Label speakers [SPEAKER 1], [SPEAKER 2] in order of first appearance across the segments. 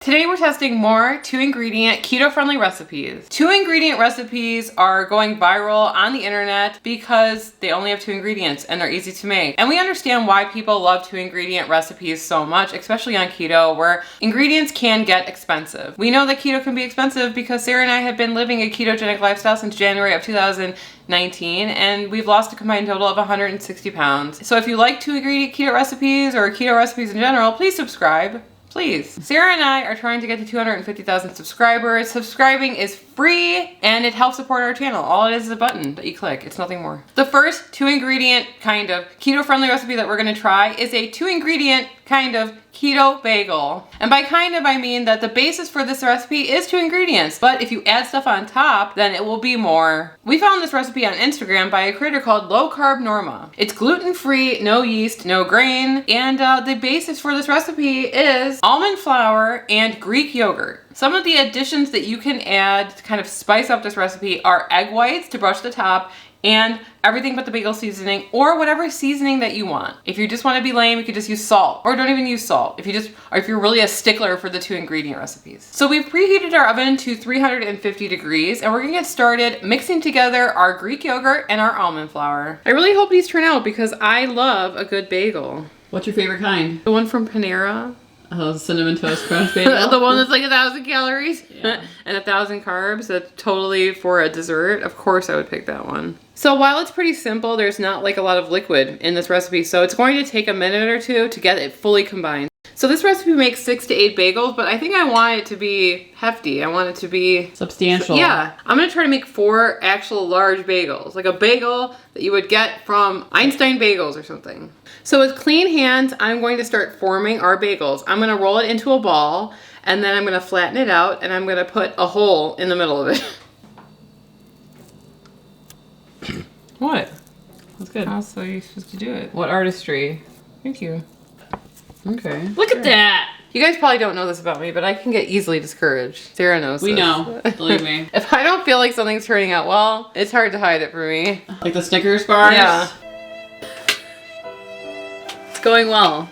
[SPEAKER 1] Today we're testing more 2-ingredient keto-friendly recipes. 2-ingredient recipes are going viral on the internet because they only have 2 ingredients and they're easy to make. And we understand why people love 2-ingredient recipes so much, especially on keto, where ingredients can get expensive. We know that keto can be expensive because Sarah and I have been living a ketogenic lifestyle since January of 2019, and we've lost a combined total of 160 pounds. So if you like 2-ingredient keto recipes or keto recipes in general, please subscribe. Please. Sarah and I are trying to get to 250,000 subscribers. Subscribing is free and it helps support our channel. All it is a button that you click. It's nothing more. The first 2-ingredient kind of keto-friendly recipe that we're gonna try is a 2-ingredient kind of keto bagel. And by kind of, I mean that the basis for this recipe is 2 ingredients, but if you add stuff on top, then it will be more. We found this recipe on Instagram by a creator called Low Carb Norma. It's gluten-free, no yeast, no grain, and the basis for this recipe is almond flour and Greek yogurt. Some of the additions that you can add to kind of spice up this recipe are egg whites to brush the top, and everything but the bagel seasoning, or whatever seasoning that you want. If you just want to be lame, you could just use salt, or don't even use salt or if you're really a stickler for the 2-ingredient recipes. So we've preheated our oven to 350 degrees, and we're gonna get started mixing together our Greek yogurt and our almond flour. I really hope these turn out because I love a good bagel.
[SPEAKER 2] What's your favorite kind?
[SPEAKER 1] The one from Panera.
[SPEAKER 2] Oh, Cinnamon Toast Crunch bagel.
[SPEAKER 1] The one that's like 1,000 calories
[SPEAKER 2] Yeah.
[SPEAKER 1] and 1,000 carbs. That's totally for a dessert. Of course I would pick that one. So while it's pretty simple, there's not like a lot of liquid in this recipe, so it's going to take a minute or two to get it fully combined. So this recipe makes 6 to 8 bagels, but I think I want it to be hefty. I want it to be
[SPEAKER 2] substantial.
[SPEAKER 1] Yeah. I'm gonna try to make 4 actual large bagels, like a bagel that you would get from Einstein Bagels or something. So with clean hands, I'm going to start forming our bagels. I'm gonna roll it into a ball, and then I'm gonna flatten it out, and I'm gonna put a hole in the middle of it. What?
[SPEAKER 2] That's good.
[SPEAKER 1] How else are you supposed to do it?
[SPEAKER 2] What artistry?
[SPEAKER 1] Thank you.
[SPEAKER 2] Okay.
[SPEAKER 1] Look at that! You guys probably don't know this about me, but I can get easily discouraged. Sarah knows
[SPEAKER 2] We
[SPEAKER 1] this.
[SPEAKER 2] know. Believe me.
[SPEAKER 1] If I don't feel like something's turning out well, it's hard to hide it for me.
[SPEAKER 2] Like the Snickers bars?
[SPEAKER 1] Yeah. It's going well.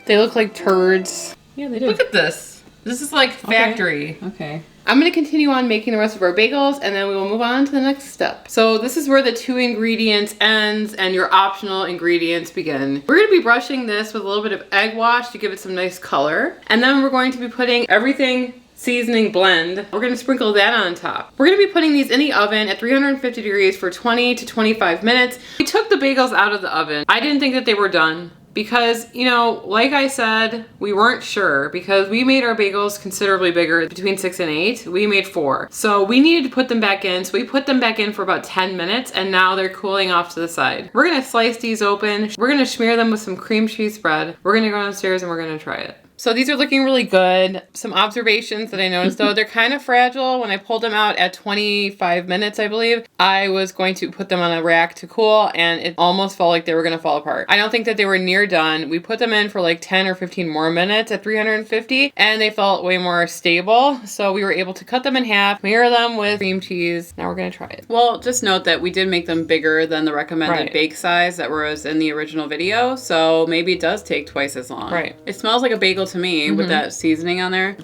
[SPEAKER 1] They look like turds.
[SPEAKER 2] Yeah, they do.
[SPEAKER 1] Look at this. This is like factory.
[SPEAKER 2] Okay.
[SPEAKER 1] I'm going to continue on making the rest of our bagels, and then we will move on to the next step. So this is where the 2 ingredients ends and your optional ingredients begin. We're going to be brushing this with a little bit of egg wash to give it some nice color. And then we're going to be putting everything seasoning blend. We're going to sprinkle that on top. We're going to be putting these in the oven at 350 degrees for 20 to 25 minutes. We took the bagels out of the oven. I didn't think that they were done. Because, you know, like I said, we weren't sure because we made our bagels considerably bigger, between 6 and 8. We made 4. So we needed to put them back in. So we put them back in for about 10 minutes and now they're cooling off to the side. We're gonna slice these open. We're gonna smear them with some cream cheese spread. We're gonna go downstairs and we're gonna try it. So these are looking really good. Some observations that I noticed though, they're kind of fragile. When I pulled them out at 25 minutes, I believe, I was going to put them on a rack to cool and it almost felt like they were gonna fall apart. I don't think that they were near done. We put them in for like 10 or 15 more minutes at 350 and they felt way more stable. So we were able to cut them in half, smear them with cream cheese. Now we're gonna try it.
[SPEAKER 2] Well, just note that we did make them bigger than the recommended bake size that was in the original video. So maybe it does take twice as long.
[SPEAKER 1] Right.
[SPEAKER 2] It smells like a bagel to me with that seasoning on there.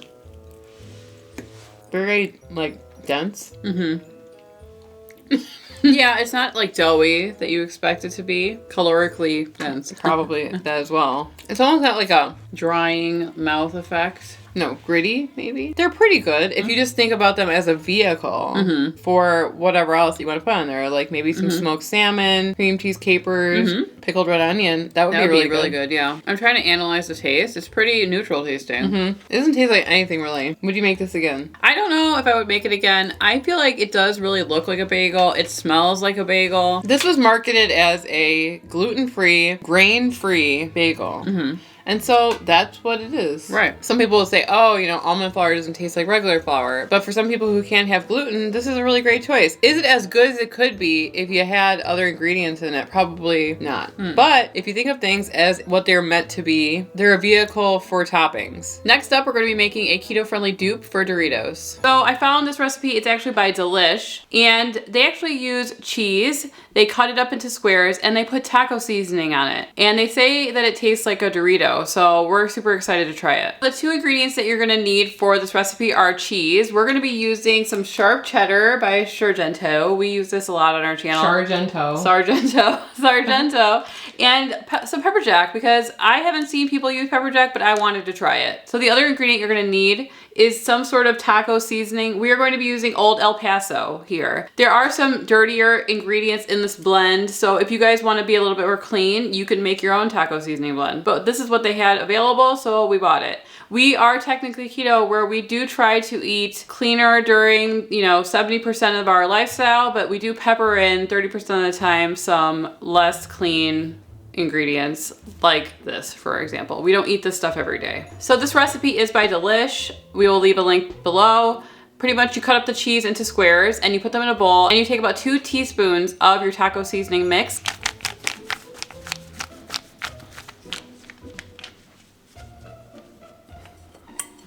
[SPEAKER 1] Very like dense.
[SPEAKER 2] Yeah, it's not like doughy that you expect it to be. Calorically dense.
[SPEAKER 1] Probably that as well. It's almost got like a
[SPEAKER 2] Drying mouth effect.
[SPEAKER 1] no, gritty, maybe. They're pretty good if you just think about them as a vehicle for whatever else you want to put on there. Like maybe some smoked salmon, cream cheese capers, pickled red onion. That would be really good.
[SPEAKER 2] Yeah. I'm trying to analyze the taste. It's pretty neutral tasting.
[SPEAKER 1] It doesn't taste like anything really. Would you make this again?
[SPEAKER 2] I don't know if I would make it again. I feel like it does really look like a bagel. It smells like a bagel.
[SPEAKER 1] This was marketed as a gluten-free, grain-free bagel. And so that's what it is.
[SPEAKER 2] Right.
[SPEAKER 1] Some people will say, oh, you know, almond flour doesn't taste like regular flour. But for some people who can't have gluten, this is a really great choice. Is it as good as it could be if you had other ingredients in it? Probably not. But if you think of things as what they're meant to be, they're a vehicle for toppings.
[SPEAKER 2] Next up, we're going to be making a keto-friendly dupe for Doritos. So I found this recipe. It's actually by Delish. And they actually use cheese. They cut it up into squares and they put taco seasoning on it. And they say that it tastes like a Dorito. keto. So we're super excited to try it. The 2 ingredients that you're gonna need for this recipe are cheese. We're gonna be using some sharp cheddar by Sargento. We use this a lot on our channel.
[SPEAKER 1] Sargento.
[SPEAKER 2] And some pepper jack, because I haven't seen people use pepper jack, but I wanted to try it. So the other ingredient you're gonna need is some sort of taco seasoning. We are going to be using Old El Paso here. There are some dirtier ingredients in this blend, so if you guys want to be a little bit more clean, you can make your own taco seasoning blend. But this is what they had available, so we bought it. We are technically keto, where we do try to eat cleaner during, 70% of our lifestyle, but we do pepper in 30% of the time some less clean ingredients like this, for example. We don't eat this stuff every day. So this recipe is by Delish. We will leave a link below. Pretty much you cut up the cheese into squares and you put them in a bowl, and you take about 2 teaspoons of your taco seasoning mix.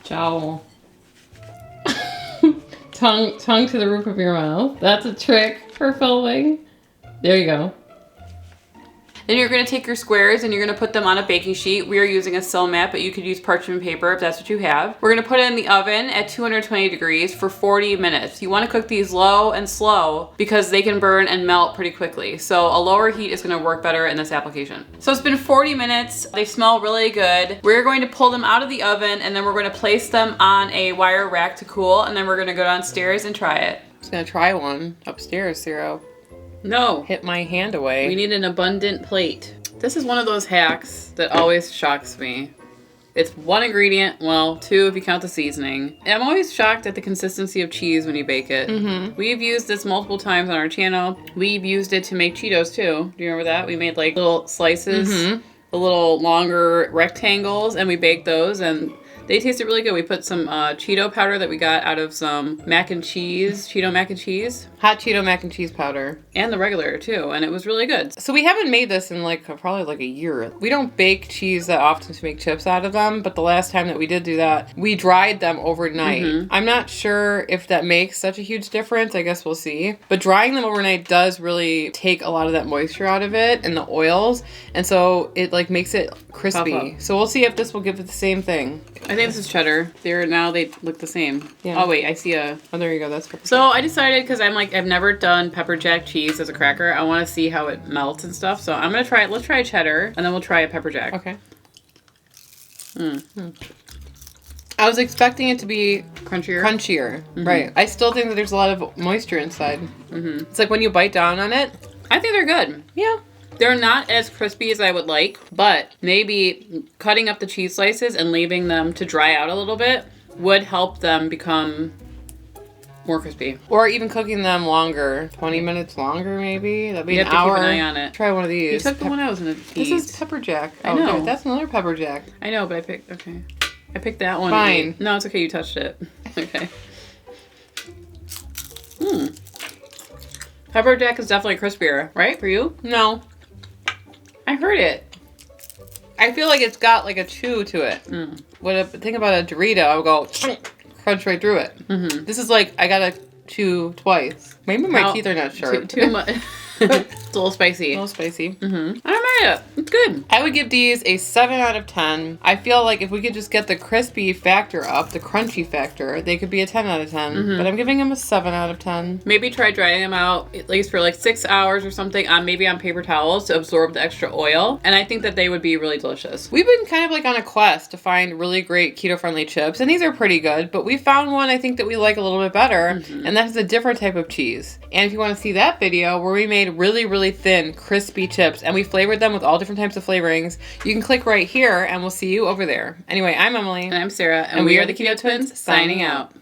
[SPEAKER 1] Jowl. tongue to the roof of your mouth. That's a trick for filming. There you go.
[SPEAKER 2] Then you're gonna take your squares and you're gonna put them on a baking sheet. We are using a sill mat, but you could use parchment paper if that's what you have. We're gonna put it in the oven at 220 degrees for 40 minutes. You wanna cook these low and slow because they can burn and melt pretty quickly. So a lower heat is gonna work better in this application. So it's been 40 minutes. They smell really good. We're going to pull them out of the oven, and then we're gonna place them on a wire rack to cool, and then we're gonna go downstairs and try it.
[SPEAKER 1] I was gonna try one upstairs, Zero.
[SPEAKER 2] No.
[SPEAKER 1] Hit my hand away.
[SPEAKER 2] We need an abundant plate. This is one of those hacks that always shocks me. It's 1 ingredient, well, 2 if you count the seasoning. And I'm always shocked at the consistency of cheese when you bake it. We've used this multiple times on our channel. We've used it to make Cheetos too. Do you remember that? We made like little slices, the little longer rectangles, and we baked those, and they tasted really good. We put some Cheeto powder that we got out of some mac and cheese, Cheeto mac and cheese.
[SPEAKER 1] Hot Cheeto mac and cheese powder.
[SPEAKER 2] And the regular too, and it was really good.
[SPEAKER 1] So we haven't made this in probably a year. We don't bake cheese that often to make chips out of them, but the last time that we did do that, we dried them overnight. I'm not sure if that makes such a huge difference. I guess we'll see. But drying them overnight does really take a lot of that moisture out of it and the oils, and so it makes it crispy. So we'll see if this will give it the same thing.
[SPEAKER 2] I think this is cheddar. Now they look the same.
[SPEAKER 1] Yeah.
[SPEAKER 2] Oh wait, I see a...
[SPEAKER 1] Oh, there you go. That's pepper.
[SPEAKER 2] So I decided, because I've never done pepper jack cheese as a cracker. I want to see how it melts and stuff. So I'm going to try it. Let's try cheddar, and then we'll try a pepper jack.
[SPEAKER 1] Okay. I was expecting it to be crunchier. Right. I still think that there's a lot of moisture inside. It's like when you bite down on it.
[SPEAKER 2] I think they're good.
[SPEAKER 1] Yeah.
[SPEAKER 2] They're not as crispy as I would like, but maybe cutting up the cheese slices and leaving them to dry out a little bit would help them become more crispy.
[SPEAKER 1] Or even cooking them longer. 20 minutes longer, maybe? That'd be
[SPEAKER 2] You
[SPEAKER 1] an
[SPEAKER 2] have to
[SPEAKER 1] hour.
[SPEAKER 2] keep an eye on it.
[SPEAKER 1] Try one of these.
[SPEAKER 2] You took the one I was going to eat.
[SPEAKER 1] This is pepper jack.
[SPEAKER 2] I know.
[SPEAKER 1] Okay, that's another pepper jack.
[SPEAKER 2] I know, but I picked that one.
[SPEAKER 1] Fine.
[SPEAKER 2] No, it's okay. You touched it. Okay. Pepper jack is definitely crispier, right? For you?
[SPEAKER 1] No.
[SPEAKER 2] I heard it.
[SPEAKER 1] I feel like it's got like a chew to it. Think about a Dorito, I would go crunch right through it. This is like I gotta chew twice. Maybe my teeth are not sharp.
[SPEAKER 2] Too much. It's a little spicy.
[SPEAKER 1] A little spicy.
[SPEAKER 2] I made it. It's good.
[SPEAKER 1] I would give these a 7 out of 10. I feel like if we could just get the crispy factor up, the crunchy factor, they could be a 10 out of 10. But I'm giving them a 7 out of 10.
[SPEAKER 2] Maybe try drying them out at least for like 6 hours or something maybe on paper towels to absorb the extra oil. And I think that they would be really delicious.
[SPEAKER 1] We've been kind of like on a quest to find really great keto-friendly chips, and these are pretty good, but we found one I think that we like a little bit better, and that's a different type of cheese. And if you want to see that video where we made really, really thin, crispy chips, and we flavored them with all different types of flavorings, you can click right here, and we'll see you over there. Anyway, I'm Emily.
[SPEAKER 2] And I'm Sarah, and we are the Keto Twins, signing out.